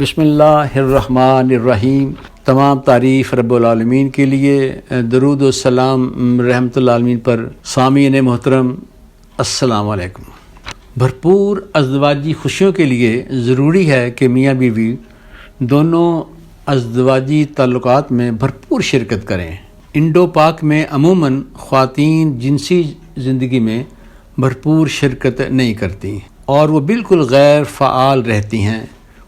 بسم اللہ الرحمن الرحیم۔ تمام تعریف رب العالمین کے لیے، درود و سلام رحمت اللہ عالمین پر۔ سامعین محترم السلام علیکم۔ بھرپور ازدواجی خوشیوں کے لیے ضروری ہے کہ میاں بیوی دونوں ازدواجی تعلقات میں بھرپور شرکت کریں۔ انڈو پاک میں عموماً خواتین جنسی زندگی میں بھرپور شرکت نہیں کرتی اور وہ بالکل غیر فعال رہتی ہیں۔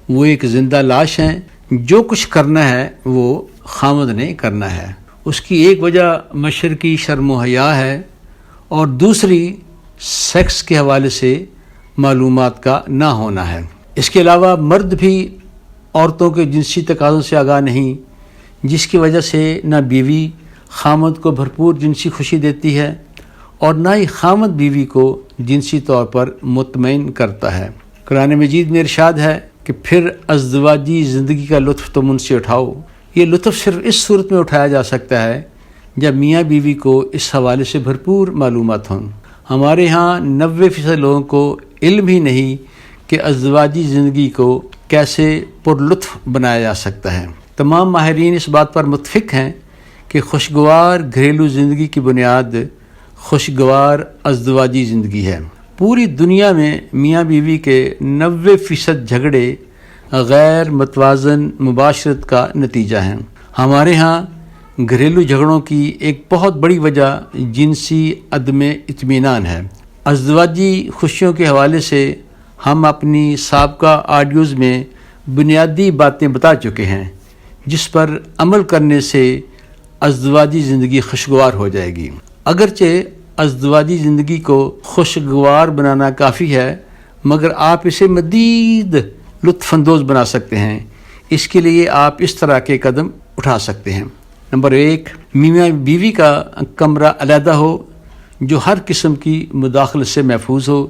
وہ ایک زندہ لاش ہیں، جو کچھ کرنا ہے وہ خامد نے کرنا ہے۔ اس کی ایک وجہ مشرقی شرم و حیا ہے اور دوسری سیکس کے حوالے سے معلومات کا نہ ہونا ہے۔ اس کے علاوہ مرد بھی عورتوں کے جنسی تقاضوں سے آگاہ نہیں، جس کی وجہ سے نہ بیوی خامد کو بھرپور جنسی خوشی دیتی ہے اور نہ ہی خامد بیوی کو جنسی طور پر مطمئن کرتا ہے۔ قرآن مجید میں ارشاد ہے کہ پھر ازدواجی زندگی کا لطف تم ان سے اٹھاؤ۔ یہ لطف صرف اس صورت میں اٹھایا جا سکتا ہے جب میاں بیوی کو اس حوالے سے بھرپور معلومات ہوں۔ ہمارے ہاں 90% لوگوں کو علم ہی نہیں کہ ازدواجی زندگی کو کیسے پر لطف بنایا جا سکتا ہے۔ تمام ماہرین اس بات پر متفق ہیں کہ خوشگوار گھریلو زندگی کی بنیاد خوشگوار ازدواجی زندگی ہے۔ پوری دنیا میں میاں بیوی کے 90% جھگڑے غیر متوازن مباشرت کا نتیجہ ہیں۔ ہمارے ہاں گھریلو جھگڑوں کی ایک بہت بڑی وجہ جنسی عدم اطمینان ہے۔ ازدواجی خوشیوں کے حوالے سے ہم اپنی سابقہ آڈیوز میں بنیادی باتیں بتا چکے ہیں، جس پر عمل کرنے سے ازدواجی زندگی خوشگوار ہو جائے گی۔ اگرچہ ازدواجی زندگی کو خوشگوار بنانا کافی ہے، مگر آپ اسے مزید لطف اندوز بنا سکتے ہیں۔ اس کے لیے آپ اس طرح کے قدم اٹھا سکتے ہیں۔ نمبر 1، میاں بیوی کا کمرہ علیحدہ ہو جو ہر قسم کی مداخلت سے محفوظ ہو۔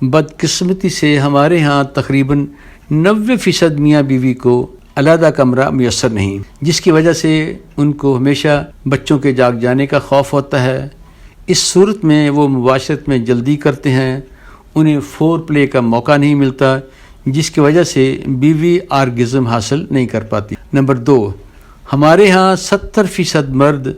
بدقسمتی سے ہمارے ہاں تقریباً 90% میاں بیوی کو علیحدہ کمرہ میسر نہیں، جس کی وجہ سے ان کو ہمیشہ بچوں کے جاگ جانے کا خوف ہوتا ہے۔ اس صورت میں وہ مباشرت میں جلدی کرتے ہیں، انہیں فور پلے کا موقع نہیں ملتا، جس کی وجہ سے بیوی آرگزم حاصل نہیں کر پاتی۔ نمبر 2، ہمارے ہاں 70% مرد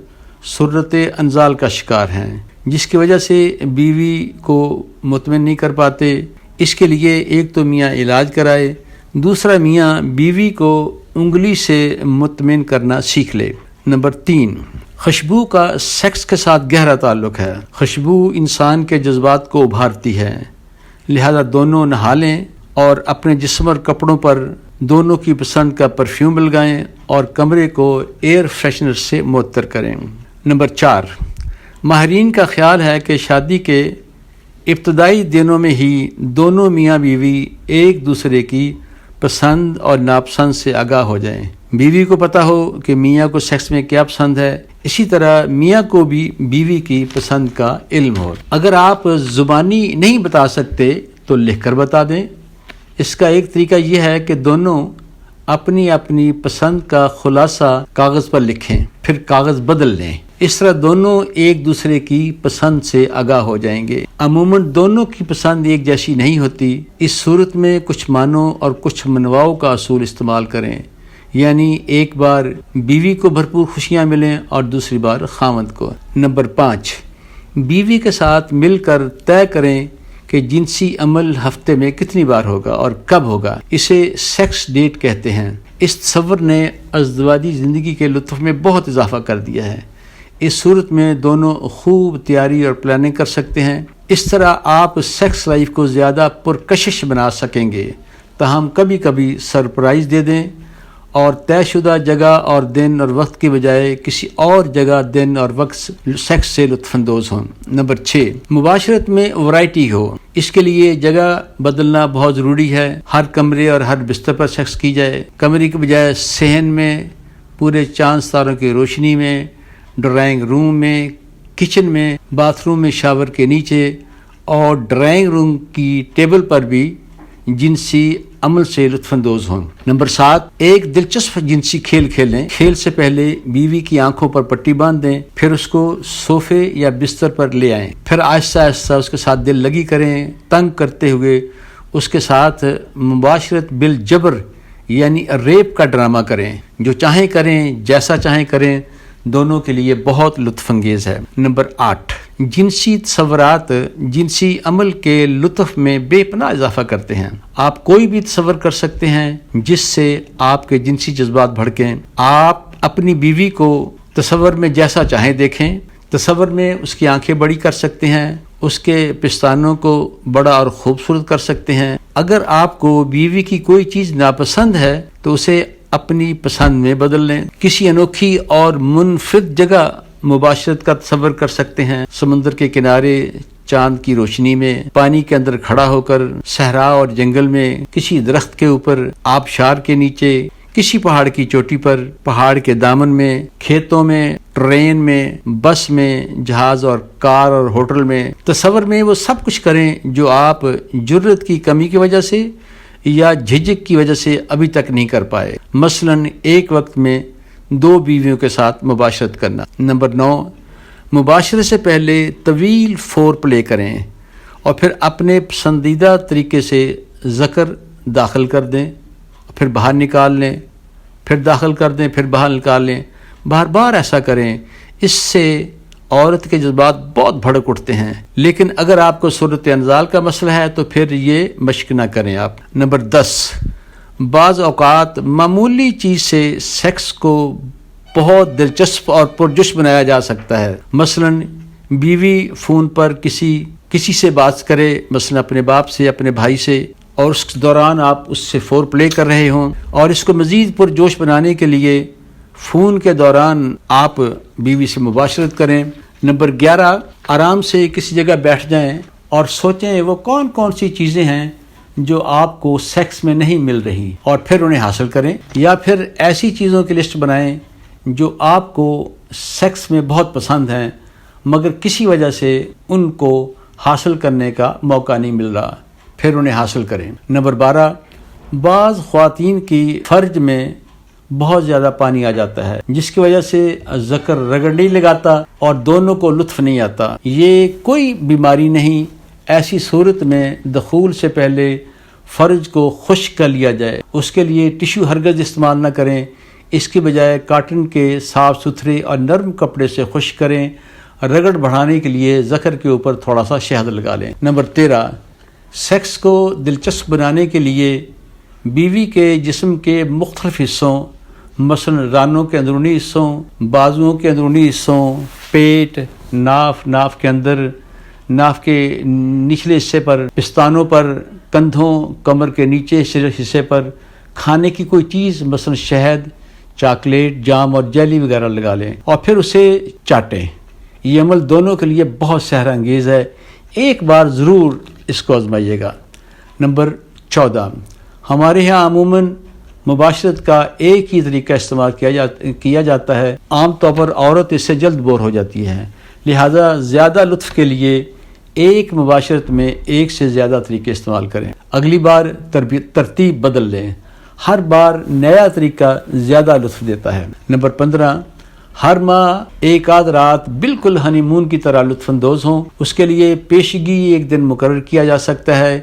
سرت انزال کا شکار ہیں، جس کی وجہ سے بیوی کو مطمئن نہیں کر پاتے۔ اس کے لیے ایک تو میاں علاج کرائے، دوسرا میاں بیوی کو انگلی سے مطمئن کرنا سیکھ لے۔ نمبر 3، خوشبو کا سیکس کے ساتھ گہرا تعلق ہے۔ خوشبو انسان کے جذبات کو ابھارتی ہے، لہذا دونوں نہا لیں اور اپنے جسم اور کپڑوں پر دونوں کی پسند کا پرفیوم لگائیں اور کمرے کو ایئر فریشنر سے معطر کریں۔ نمبر 4، ماہرین کا خیال ہے کہ شادی کے ابتدائی دنوں میں ہی دونوں میاں بیوی ایک دوسرے کی پسند اور ناپسند سے آگاہ ہو جائیں۔ بیوی کو پتہ ہو کہ میاں کو سیکس میں کیا پسند ہے، اسی طرح میاں کو بھی بیوی کی پسند کا علم ہو۔ اگر آپ زبانی نہیں بتا سکتے تو لکھ کر بتا دیں۔ اس کا ایک طریقہ یہ ہے کہ دونوں اپنی اپنی پسند کا خلاصہ کاغذ پر لکھیں، پھر کاغذ بدل لیں۔ اس طرح دونوں ایک دوسرے کی پسند سے آگاہ ہو جائیں گے۔ عموماً دونوں کی پسند ایک جیسی نہیں ہوتی۔ اس صورت میں کچھ مانو اور کچھ منواؤ کا اصول استعمال کریں، یعنی ایک بار بیوی کو بھرپور خوشیاں ملیں اور دوسری بار خاوند کو۔ نمبر 5، بیوی کے ساتھ مل کر طے کریں کہ جنسی عمل ہفتے میں کتنی بار ہوگا اور کب ہوگا۔ اسے سیکس ڈیٹ کہتے ہیں۔ اس تصور نے ازدواجی زندگی کے لطف میں بہت اضافہ کر دیا ہے۔ اس صورت میں دونوں خوب تیاری اور پلاننگ کر سکتے ہیں۔ اس طرح آپ سیکس لائف کو زیادہ پرکشش بنا سکیں گے۔ تاہم کبھی کبھی سرپرائز دے دیں اور طے شدہ جگہ اور دن اور وقت کی بجائے کسی اور جگہ، دن اور وقت سیکس سے لطف اندوز ہوں۔ نمبر 6، مباشرت میں ورائٹی ہو۔ اس کے لیے جگہ بدلنا بہت ضروری ہے۔ ہر کمرے اور ہر بستر پر سیکس کی جائے۔ کمرے کی بجائے صحن میں، پورے چاند ستاروں کی روشنی میں، ڈرائنگ روم میں، کچن میں، باتھ روم میں شاور کے نیچے اور ڈرائنگ روم کی ٹیبل پر بھی جنسی عمل سے لطف اندوز ہوں۔ نمبر 7، ایک دلچسپ جنسی کھیل کھیلیں۔ کھیل سے پہلے بیوی کی آنکھوں پر پٹی باندھ دیں، پھر اس کو صوفے یا بستر پر لے آئیں، پھر آہستہ آہستہ اس کے ساتھ دل لگی کریں، تنگ کرتے ہوئے اس کے ساتھ مباشرت بالجبر یعنی ریپ کا ڈرامہ کریں، جو چاہیں کریں، جیسا چاہیں کریں، دونوں کے لیے بہت لطف انگیز ہے۔ نمبر 8، جنسی تصورات جنسی عمل کے لطف میں بے پناہ اضافہ کرتے ہیں۔ آپ کوئی بھی تصور کر سکتے ہیں جس سے آپ کے جنسی جذبات بھڑکیں۔ آپ اپنی بیوی کو تصور میں جیسا چاہیں دیکھیں، تصور میں اس کی آنکھیں بڑی کر سکتے ہیں، اس کے پستانوں کو بڑا اور خوبصورت کر سکتے ہیں۔ اگر آپ کو بیوی کی کوئی چیز ناپسند ہے تو اسے اپنی پسند میں بدل لیں۔ کسی انوکھی اور منفرد جگہ مباشرت کا تصور کر سکتے ہیں، سمندر کے کنارے، چاند کی روشنی میں، پانی کے اندر کھڑا ہو کر، صحرا اور جنگل میں، کسی درخت کے اوپر، آبشار کے نیچے، کسی پہاڑ کی چوٹی پر، پہاڑ کے دامن میں، کھیتوں میں، ٹرین میں، بس میں، جہاز اور کار اور ہوٹل میں۔ تصور میں وہ سب کچھ کریں جو آپ جرت کی کمی کی وجہ سے یا جھجک کی وجہ سے ابھی تک نہیں کر پائے۔ مثلاً ایک وقت میں 2 بیویوں کے ساتھ مباشرت کرنا۔ نمبر 9، مباشرت سے پہلے طویل فور پلے کریں اور پھر اپنے پسندیدہ طریقے سے ذکر داخل کر دیں، پھر باہر نکال لیں، پھر داخل کر دیں، پھر باہر نکال لیں۔ بار بار ایسا کریں، اس سے عورت کے جذبات بہت بھڑک اٹھتے ہیں۔ لیکن اگر آپ کو صورت انزال کا مسئلہ ہے تو پھر یہ مشق نہ کریں آپ۔ نمبر 10، بعض اوقات معمولی چیز سے سیکس کو بہت دلچسپ اور پرجوش بنایا جا سکتا ہے۔ مثلاً بیوی فون پر کسی سے بات کرے، مثلاً اپنے باپ سے، اپنے بھائی سے، اور اس دوران آپ اس سے فور پلے کر رہے ہوں، اور اس کو مزید پرجوش بنانے کے لیے فون کے دوران آپ بیوی سے مباشرت کریں۔ نمبر 11، آرام سے کسی جگہ بیٹھ جائیں اور سوچیں وہ کون کون سی چیزیں ہیں جو آپ کو سیکس میں نہیں مل رہی، اور پھر انہیں حاصل کریں، یا پھر ایسی چیزوں کی لسٹ بنائیں جو آپ کو سیکس میں بہت پسند ہیں مگر کسی وجہ سے ان کو حاصل کرنے کا موقع نہیں مل رہا، پھر انہیں حاصل کریں۔ نمبر 12، بعض خواتین کی فرج میں بہت زیادہ پانی آ جاتا ہے جس کی وجہ سے ذکر رگڑ نہیں لگاتا اور دونوں کو لطف نہیں آتا۔ یہ کوئی بیماری نہیں، ایسی صورت میں دخول سے پہلے فرج کو خشک کر لیا جائے۔ اس کے لیے ٹشو ہرگز استعمال نہ کریں، اس کی بجائے کاٹن کے صاف ستھرے اور نرم کپڑے سے خشک کریں۔ رگڑ بڑھانے کے لیے ذکر کے اوپر تھوڑا سا شہد لگا لیں۔ نمبر 13، سیکس کو دلچسپ بنانے کے لیے بیوی کے جسم کے مختلف حصوں، مثلا رانوں کے اندرونی حصوں، بازوؤں کے اندرونی حصوں، پیٹ، ناف کے اندر، ناف کے نچلے حصے پر، پستانوں پر، کندھوں، کمر کے نیچے حصے پر کھانے کی کوئی چیز، مثلا شہد، چاکلیٹ، جام اور جیلی وغیرہ لگا لیں اور پھر اسے چاٹیں۔ یہ عمل دونوں کے لیے بہت سحر انگیز ہے، ایک بار ضرور اس کو آزمائیے گا۔ نمبر 14، ہمارے یہاں عموماً مباشرت کا ایک ہی طریقہ استعمال کیا جاتا ہے۔ عام طور پر عورت اس سے جلد بور ہو جاتی ہے، لہذا زیادہ لطف کے لیے ایک مباشرت میں ایک سے زیادہ طریقے استعمال کریں۔ اگلی بار ترتیب بدل لیں، ہر بار نیا طریقہ زیادہ لطف دیتا ہے۔ نمبر 15، ہر ماہ ایک آدھ رات بالکل ہنی مون کی طرح لطف اندوز ہوں، اس کے لیے پیشگی ایک دن مقرر کیا جا سکتا ہے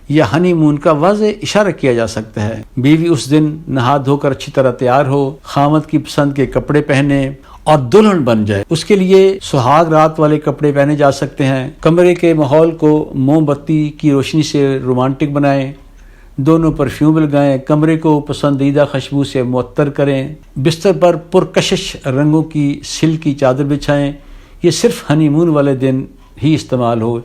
یا ہنی مون کا واضح اشارہ کیا جا سکتا ہے۔ بیوی اس دن نہا دھو کر اچھی طرح تیار ہو، خامد کی پسند کے کپڑے پہنے اور دلہن بن جائے۔ اس کے لیے سہاگ رات والے کپڑے پہنے جا سکتے ہیں۔ کمرے کے ماحول کو موم بتی کی روشنی سے رومانٹک بنائیں، دونوں پرفیوم لگائیں، کمرے کو پسندیدہ خوشبو سے معطر کریں، بستر پر پرکشش رنگوں کی سلک کی چادر بچھائیں۔ یہ صرف ہنی مون والے دن ہی استعمال ہو۔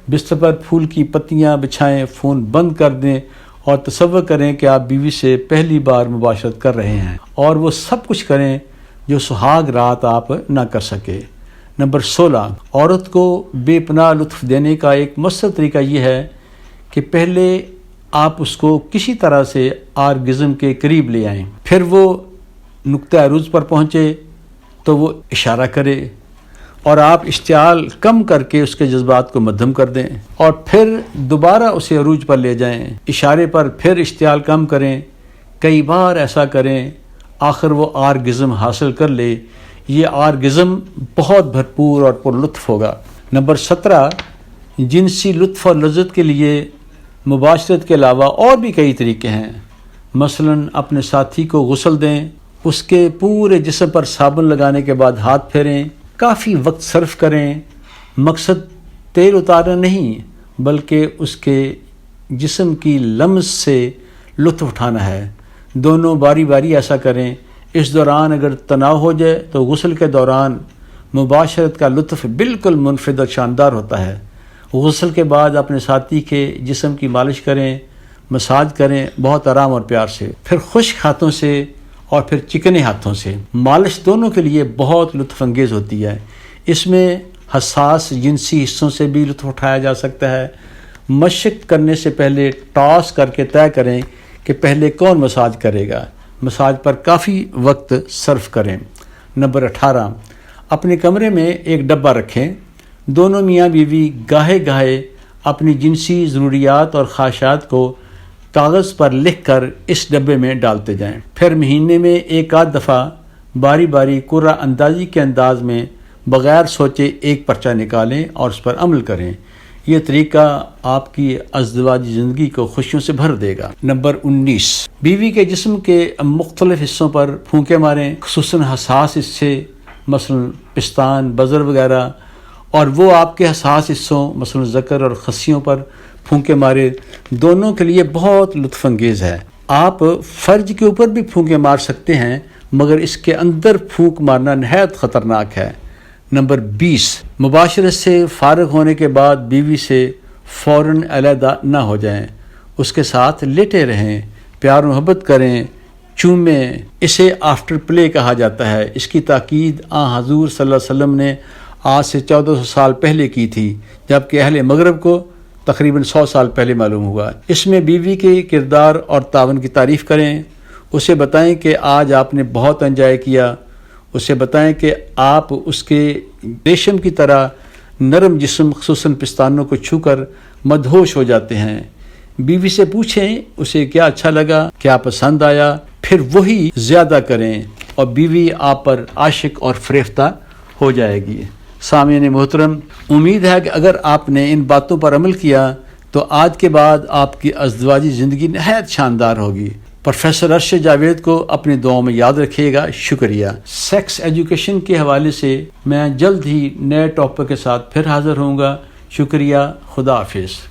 بستر پر پھول کی پتیاں بچھائیں، فون بند کر دیں اور تصور کریں کہ آپ بیوی سے پہلی بار مباشرت کر رہے ہیں، اور وہ سب کچھ کریں جو سہاگ رات آپ نہ کر سکے۔ نمبر 16، عورت کو بے پناہ لطف دینے کا ایک مؤثر طریقہ یہ ہے کہ پہلے آپ اس کو کسی طرح سے آرگزم کے قریب لے آئیں، پھر وہ نقطہ عروج پر پہنچے تو وہ اشارہ کرے اور آپ اشتعال کم کر کے اس کے جذبات کو مدھم کر دیں، اور پھر دوبارہ اسے عروج پر لے جائیں، اشارے پر پھر اشتعال کم کریں، کئی بار ایسا کریں، آخر وہ آرگزم حاصل کر لے۔ یہ آرگزم بہت بھرپور اور پر لطف ہوگا۔ نمبر 17، جنسی لطف اور لذت کے لیے مباشرت کے علاوہ اور بھی کئی طریقے ہیں، مثلاً اپنے ساتھی کو غسل دیں، اس کے پورے جسم پر صابن لگانے کے بعد ہاتھ پھیریں، کافی وقت صرف کریں۔ مقصد تیل اتارنا نہیں بلکہ اس کے جسم کی لمس سے لطف اٹھانا ہے۔ دونوں باری باری ایسا کریں۔ اس دوران اگر تناؤ ہو جائے تو غسل کے دوران مباشرت کا لطف بالکل منفرد اور شاندار ہوتا ہے۔ غسل کے بعد اپنے ساتھی کے جسم کی مالش کریں، مساج کریں بہت آرام اور پیار سے، پھر خشک ہاتھوں سے اور پھر چکنے ہاتھوں سے۔ مالش دونوں کے لیے بہت لطف انگیز ہوتی ہے۔ اس میں حساس جنسی حصوں سے بھی لطف اٹھایا جا سکتا ہے۔ مشق کرنے سے پہلے ٹاس کر کے طے کریں کہ پہلے کون مساج کرے گا۔ مساج پر کافی وقت صرف کریں۔ نمبر 18، اپنے کمرے میں ایک ڈبہ رکھیں۔ دونوں میاں بیوی گاہے گاہے اپنی جنسی ضروریات اور خواہشات کو کاغذ پر لکھ کر اس ڈبے میں ڈالتے جائیں۔ پھر مہینے میں ایک آدھ دفعہ باری باری قرعہ اندازی کے انداز میں بغیر سوچے ایک پرچہ نکالیں اور اس پر عمل کریں۔ یہ طریقہ آپ کی ازدواجی زندگی کو خوشیوں سے بھر دے گا۔ نمبر 19، بیوی کے جسم کے مختلف حصوں پر پھونکے ماریں، خصوصاً حساس حصے مثلاً پستان، بزر وغیرہ، اور وہ آپ کے حساس حصوں مثلاً ذکر اور خصیوں پر پھونکے مارے۔ دونوں کے لیے بہت لطف انگیز ہے۔ آپ فرج کے اوپر بھی پھونکے مار سکتے ہیں مگر اس کے اندر پھونک مارنا نہایت خطرناک ہے۔ نمبر 20، مباشرت سے فارغ ہونے کے بعد بیوی سے فوراً علیحدہ نہ ہو جائیں، اس کے ساتھ لیٹے رہیں، پیار محبت کریں، چومیں۔ اسے آفٹر پلے کہا جاتا ہے۔ اس کی تاکید حضور صلی اللہ علیہ وسلم نے آج سے 1400 سال پہلے کی تھی، جبکہ اہل مغرب کو تقریباً 100 سال پہلے معلوم ہوا۔ اس میں بیوی کے کردار اور تعاون کی تعریف کریں، اسے بتائیں کہ آج آپ نے بہت انجوائے کیا، اسے بتائیں کہ آپ اس کے ریشم کی طرح نرم جسم خصوصاً پستانوں کو چھو کر مدہوش ہو جاتے ہیں۔ بیوی سے پوچھیں اسے کیا اچھا لگا، کیا پسند آیا، پھر وہی زیادہ کریں اور بیوی آپ پر عاشق اور فریفتہ ہو جائے گی۔ سامعین محترم، امید ہے کہ اگر آپ نے ان باتوں پر عمل کیا تو آج کے بعد آپ کی ازدواجی زندگی نہایت شاندار ہوگی۔ پروفیسر ارشد جاوید کو اپنی دعاؤں میں یاد رکھیے گا۔ شکریہ۔ سیکس ایجوکیشن کے حوالے سے میں جلد ہی نئے ٹاپک کے ساتھ پھر حاضر ہوں گا۔ شکریہ۔ خدا حافظ۔